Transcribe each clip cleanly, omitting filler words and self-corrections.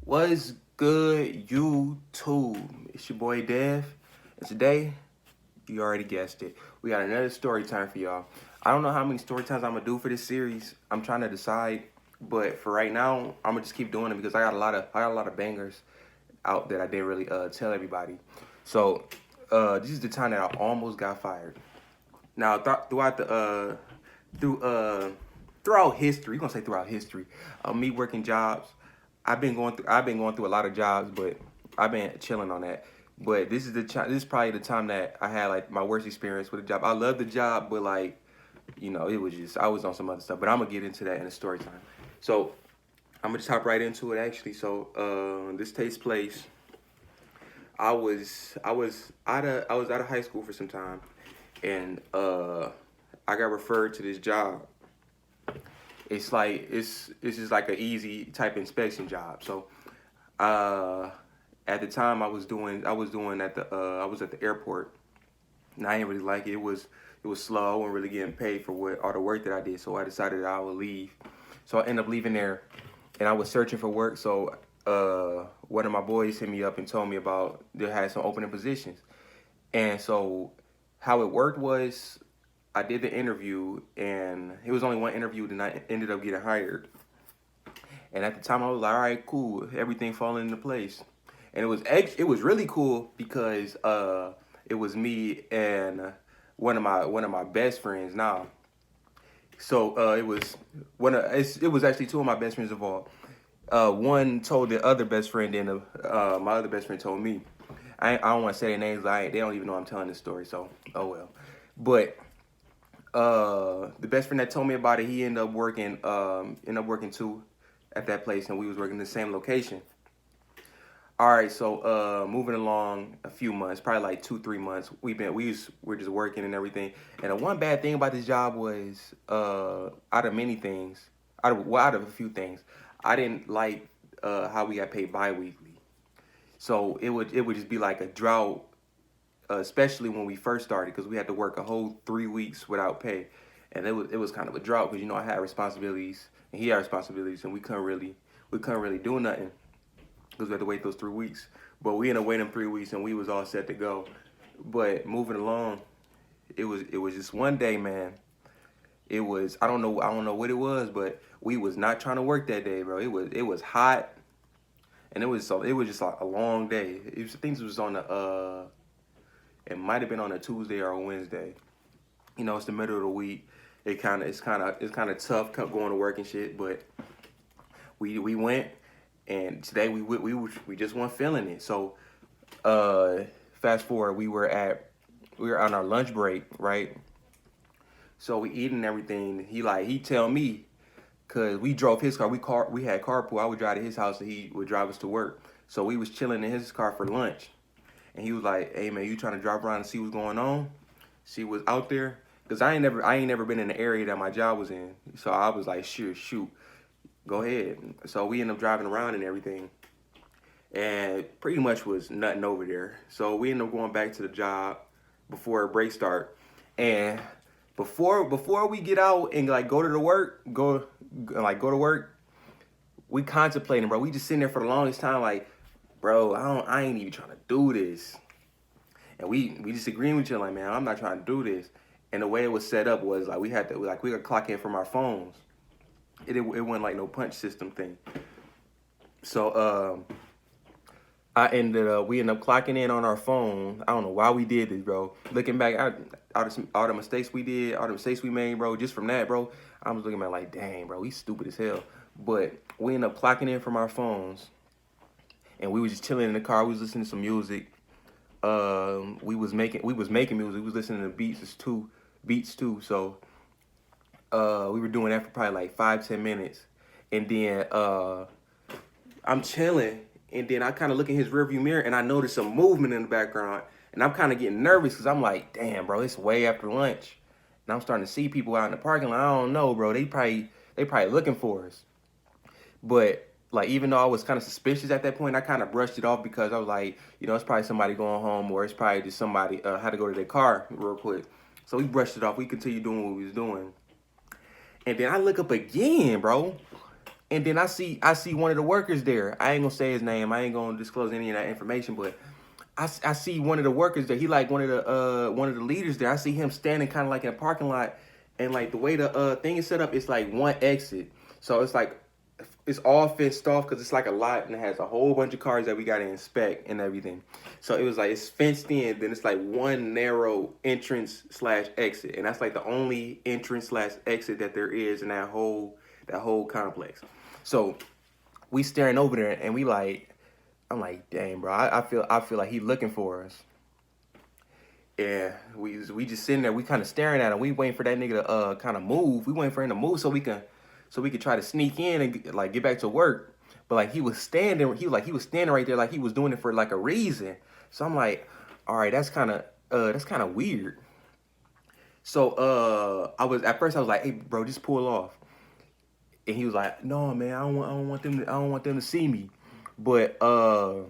What's good, YouTube? It's your boy Dev, and today, you already guessed it, we got another story time for y'all. I don't know how many story times I'm gonna do for this series. I'm trying to decide, but for right now, I'm gonna just keep doing it because I got a lot of bangers out that I didn't really tell everybody. So, this is the time that I almost got fired. Now, throughout the through throughout history, you're gonna say throughout history, me working jobs. I've been going through a lot of jobs, but I've been chilling on that. But this is probably the time that I had like my worst experience with a job. I love the job, but like it was just I was on some other stuff. But I'm gonna get into that in the story time. So I'm gonna just hop right into it actually. So this takes place. I was out of high school for some time, and I got referred to this job. It's just like an easy type inspection job. So uh, at the time I was doing I was at the airport, and I didn't really like it. It was slow. I wasn't really getting paid for what all the work that I did. So I decided that I would leave. So I ended up leaving there, and I was searching for work. So one of my boys hit me up and told me about they had some opening positions. And so how it worked was I did the interview, and it was only one interview, and I ended up getting hired. And at the time, I was like, all right, cool, everything falling into place. And it was really cool because it was me and one of my best friends now. So it was actually two of my best friends involved. One told the other best friend, and my other best friend told me. I don't want to say their names. They don't even know I'm telling this story. So oh well. But the best friend that told me about it, he ended up working too at that place, and we was working in the same location. All right, so moving along a few months, probably like 2 3 months, we're just working and everything. And the one bad thing about this job was out of many things, out of a few things, I didn't like how we got paid bi-weekly. So it would just be like a drought, especially when we first started, because we had to work a whole 3 weeks without pay, and it was kind of a drought because I had responsibilities and he had responsibilities, and we couldn't really do nothing because we had to wait those 3 weeks. But we ended up waiting 3 weeks, and we was all set to go. But moving along, it was just one day, man. I don't know what it was, but we was not trying to work that day, bro. It was hot, and it was just like a long day. Things was on it might have been on a Tuesday or a Wednesday. It's the middle of the week. It's kind of tough going to work and shit, but we went, and today we just weren't feeling it. So uh, fast forward, we were on our lunch break, right? So we eating everything. He tell me, cause we drove his car. We had carpool. I would drive to his house, and he would drive us to work. So we was chilling in his car for lunch, and he was like, "Hey man, you trying to drive around and see what's going on? See what's out there?" Cause I ain't never been in the area that my job was in. So I was like, "Sure, shoot, go ahead." So we ended up driving around and everything, and pretty much was nothing over there. So we ended up going back to the job before break start, and before we get out and like go to work, we contemplating, bro. We just sitting there for the longest time, like, bro, I ain't even trying to do this. And we just agreeing with each other, like, man, I'm not trying to do this. And the way it was set up was like we could clock in from our phones. It wasn't like no punch system thing. So we ended up clocking in on our phone. I don't know why we did this, bro. Looking back, all the mistakes we did, all the mistakes we made, bro. Just from that, bro, I was looking at like, dang, bro, we stupid as hell. But we ended up clocking in from our phones, and we was just chilling in the car. We was listening to some music. We was making music. We was listening to beats too. So we were doing that for probably like 5 10 minutes, and then I'm chilling, and then I kind of look in his rearview mirror, and I notice some movement in the background, and I'm kind of getting nervous because I'm like, damn, bro, it's way after lunch, and I'm starting to see people out in the parking lot. I don't know, bro. They probably looking for us. But like, even though I was kind of suspicious at that point, I kind of brushed it off because I was like, it's probably somebody going home, or it's probably just somebody had to go to their car real quick. So we brushed it off. We continued doing what we was doing, and then I look up again, bro. And then I see one of the workers there. I ain't gonna say his name. I ain't gonna disclose any of that information, but I see one of the workers there. He like one of the leaders there. I see him standing kind of like in a parking lot, and like the way the thing is set up, it's like one exit. So it's like it's all fenced off because it's like a lot and it has a whole bunch of cars that we gotta inspect and everything. So it was like it's fenced in, then it's like one narrow entrance slash exit, and that's like the only entrance slash exit that there is in that whole complex. So we staring over there and we like, I'm like, dang, bro, I feel like he looking for us. Yeah, we just sitting there, we kind of staring at him. We waiting for that nigga to kind of move. We waiting for him to move so we could try to sneak in and like get back to work. But like he was standing, he was standing right there like he was doing it for like a reason. So I'm like, all right, that's kind of weird. So I was like, hey, bro, just pull off. And he was like, no, man, I don't want them to see me. But uh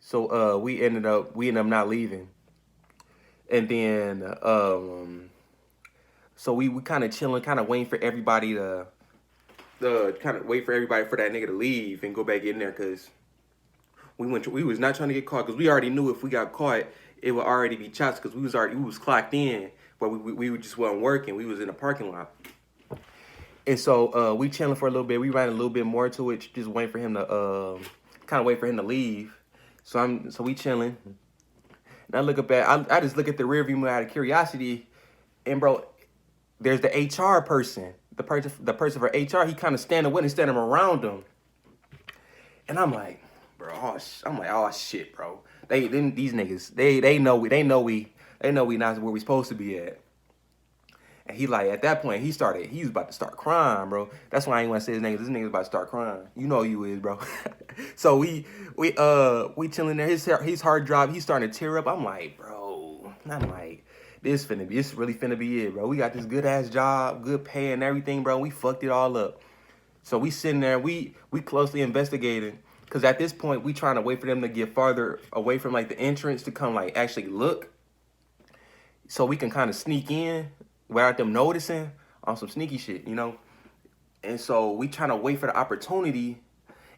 so we ended up not leaving. And then so we kind of chilling, kind of waiting for everybody to kind of wait for everybody for that nigga to leave and go back in there, because we was not trying to get caught, because we already knew if we got caught it would already be chops, because we was clocked in, but we just wasn't working. We was in the parking lot. And so we chilling for a little bit. We ran a little bit more to it, just waiting for him to kind of wait for him to leave. So we chilling. And I look up at I just look at the rearview mirror out of curiosity, and bro, there's the HR person, the person for HR. He kind of standing around him, and I'm like, bro, oh shit, bro. These niggas, they know we not where we supposed to be at. And he like, at that point, he was about to start crying, bro. That's why I ain't want to say his name. This nigga's about to start crying. You know you is, bro. So we chilling there. His hard drive, he's starting to tear up. I'm like, bro. I'm like, this really finna be it, bro. We got this good ass job, good pay and everything, bro. We fucked it all up. So we sitting there, we closely investigating. Cause at this point, we trying to wait for them to get farther away from like the entrance to come like actually look, so we can kind of sneak in without them noticing on some sneaky shit, you know? And so we trying to wait for the opportunity,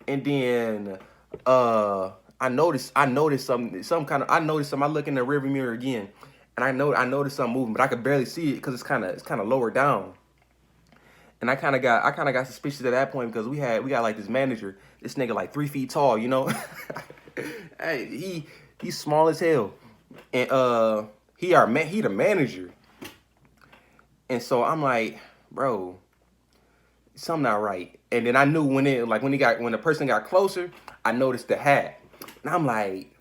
and then I noticed something. I noticed something. I look in the rearview mirror again, and I noticed something moving, but I could barely see it because it's kind of lower down. And I kind of got suspicious at that point, because we got like this manager, this nigga like 3 feet tall, you know? Hey, he's small as hell, and he the manager. And so I'm like, bro, something not right. And then I knew when the person got closer, I noticed the hat. And I'm like,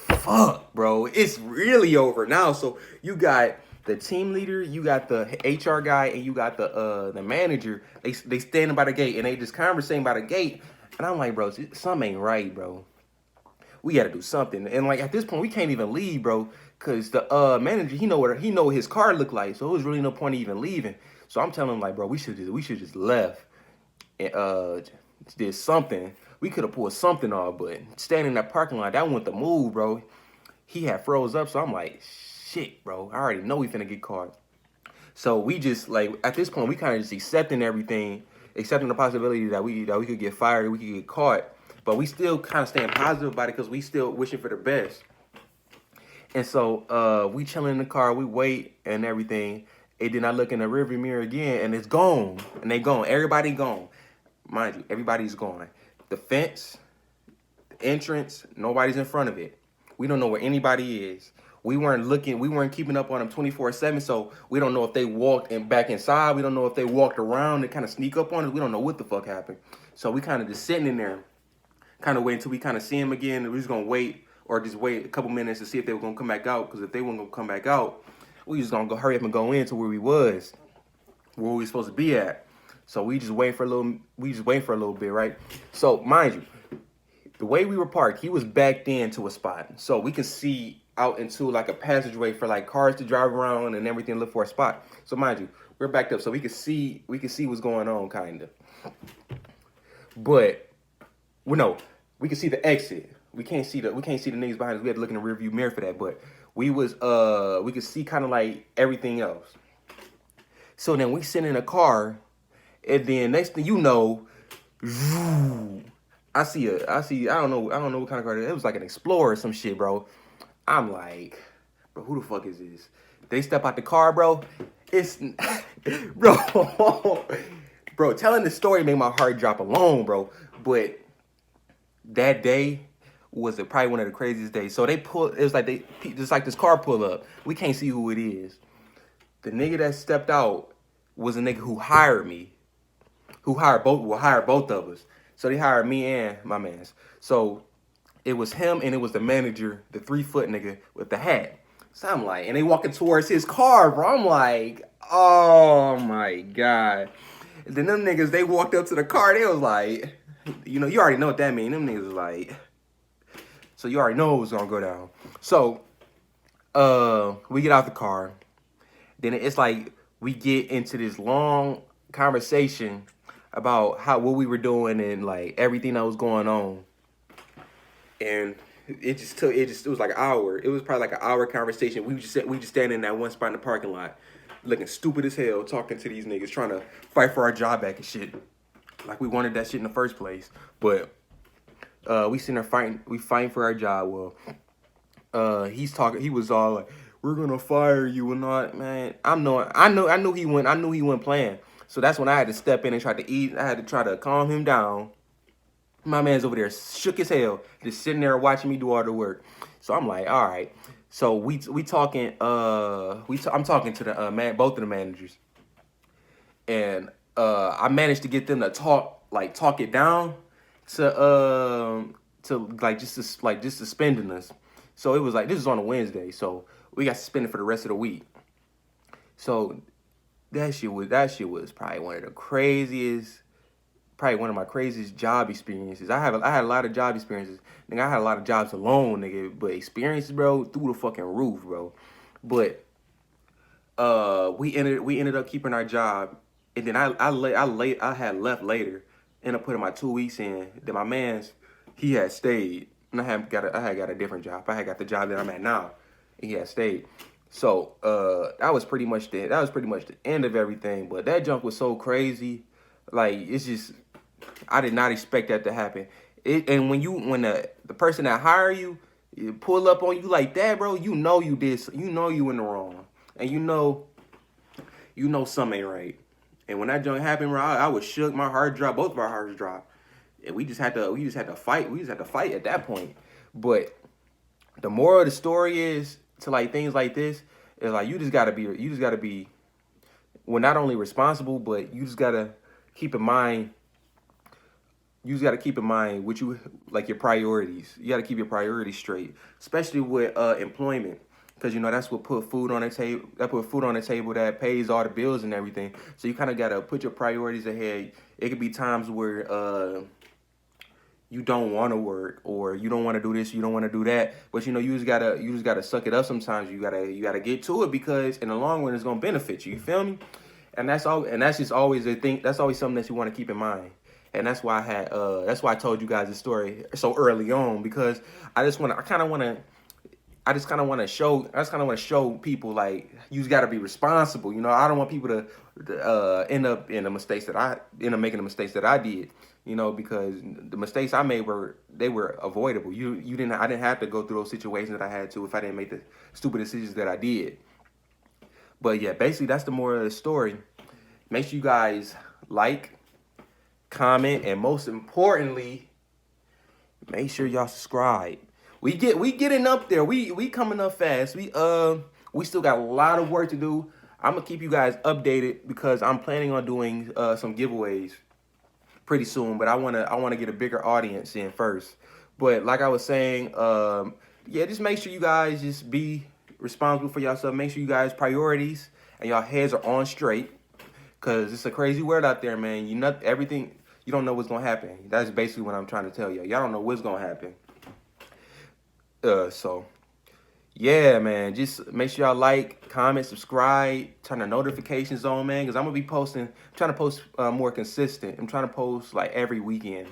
fuck, bro, it's really over now. So you got the team leader, you got the HR guy, and you got the manager. They standing by the gate and they just conversating by the gate. And I'm like, bro, something ain't right, bro. We got to do something. And like at this point, we can't even leave, bro, because the manager, he know what his car looked like. So it was really no point of even leaving. So I'm telling him like, bro, we should just left and did something. We could have pulled something off, but standing in that parking lot, that wasn't the move, bro. He had froze up, so I'm like, shit, bro. I already know we finna get caught. So we just like at this point, we kind of just accepting everything, accepting the possibility that we could get fired, we could get caught. But we still kind of staying positive about it because we still wishing for the best. And so we chilling in the car, we wait and everything. And then I look in the rearview mirror again, and it's gone. And they gone. Everybody gone. Mind you, everybody's gone. The fence, the entrance, nobody's in front of it. We don't know where anybody is. We weren't keeping up on them 24/7, so we don't know if they walked back inside. We don't know if they walked around and kind of sneak up on us. We don't know what the fuck happened. So we kind of just sitting in there, kind of wait until we kind of see him again. And we're just gonna wait, or just wait a couple minutes to see if they were gonna come back out. Because if they weren't gonna come back out, we just gonna go hurry up and go into where we were supposed to be at. So we just wait for a little bit, right? So mind you, the way we were parked, he was backed into a spot, so we can see out into like a passageway for like cars to drive around and everything, look for a spot. So mind you, we're backed up, so we can see what's going on, kind of. But we can see the exit. We can't see the niggas behind us. We had to look in the rearview mirror for that. But we could see kind of like everything else. So then we sit in a car, and then next thing you know, I don't know what kind of car it is. It was like an Explorer or some shit, bro. I'm like, bro, who the fuck is this? They step out the car, bro. It's, bro, bro. Telling the story made my heart drop alone, bro. But that day was probably one of the craziest days. So they pull. It was like they just like this car pull up. We can't see who it is. The nigga that stepped out was a nigga who hired me, who hired both of us. So they hired me and my man's. So it was him and it was the manager, the 3-foot nigga with the hat. So I'm like, and they walking towards his car, bro. I'm like, oh my God. And then them niggas, they walked up to the car. They was like, you know, you already know what that mean. Them niggas was like, so you already know it was gonna go down. So we get out the car. Then it's like we get into this long conversation about what we were doing and like everything that was going on. And it was like an hour. It was probably like an hour conversation. We just standing in that one spot in the parking lot, looking stupid as hell, talking to these niggas, trying to fight for our job back and shit. Like we wanted that shit in the first place. But we sitting there fighting for our job. Well, he was all like, we're gonna fire you and not, man. I knew he went playing. So that's when I had to step in and try to eat. I had to try to calm him down. My man's over there shook as hell, just sitting there watching me do all the work. So I'm like, all right. So we talking. I'm talking to the both of the managers, and I managed to get them to talk it down to just suspending us. So it was like this was on a Wednesday, so we got suspended for the rest of the week. So that shit was probably one of my craziest job experiences. I had a lot of job experiences. Nigga, I had a lot of jobs alone, nigga, but experiences, bro, through the fucking roof, bro. But we ended up keeping our job, and then I had left later. Ended up putting my 2 weeks in. Then my man's he had stayed, and I had got a different job. I had got the job that I'm at now, and he had stayed. So that was pretty much the end of everything. But that junk was so crazy, like it's just I did not expect that to happen. And when the person that hire you pull up on you like that, bro, you know you in the wrong, and you know something ain't right. And when that junk happened, bro, I was shook. My heart dropped. Both of our hearts dropped. And we just had to fight. We just had to fight at that point. But the moral of the story is to like things like this is like you just gotta be well, not only responsible, but you just gotta keep in mind. You just gotta keep in mind what you like your priorities. You gotta keep your priorities straight, especially with employment. Because you know that's what put food on the table. That put food on the table. That pays all the bills and everything. So you kind of gotta put your priorities ahead. It could be times where you don't want to work or you don't want to do this, you don't want to do that. But you know you just gotta suck it up. Sometimes you gotta get to it because in the long run it's gonna benefit you. You feel me? And that's all. And that's just always a thing. That's always something that you want to keep in mind. And that's why I told you guys the story so early on because I just kind of want to show people like you just got to be responsible. You know, I don't want people to end up making the mistakes that I did. You know, because the mistakes I made were avoidable. I didn't have to go through those situations that I had to if I didn't make the stupid decisions that I did. But yeah, basically that's the moral of the story. Make sure you guys like, comment, and most importantly, make sure y'all subscribe. We getting up there. We coming up fast. We still got a lot of work to do. I'm gonna keep you guys updated because I'm planning on doing some giveaways pretty soon. But I wanna get a bigger audience in first. But like I was saying, yeah, just make sure you guys just be responsible for yourself. Make sure you guys priorities and y'all heads are on straight. Cause it's a crazy world out there, man. You don't know what's gonna happen. That's basically what I'm trying to tell you. Y'all don't know what's gonna happen. So yeah, man. Just make sure y'all like, comment, subscribe, turn the notifications on, man. Cause I'm gonna be trying to post more consistent. I'm trying to post like every weekend.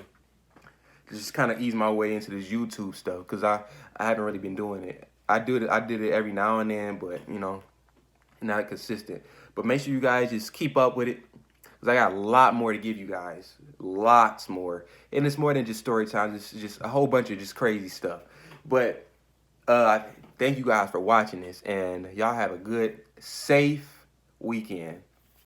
Just kind of ease my way into this YouTube stuff. Cause I haven't really been doing it. I did it every now and then, but you know, not consistent. But make sure you guys just keep up with it, because I got a lot more to give you guys. Lots more. And it's more than just story time. It's just a whole bunch of just crazy stuff. But thank you guys for watching this. And y'all have a good, safe weekend.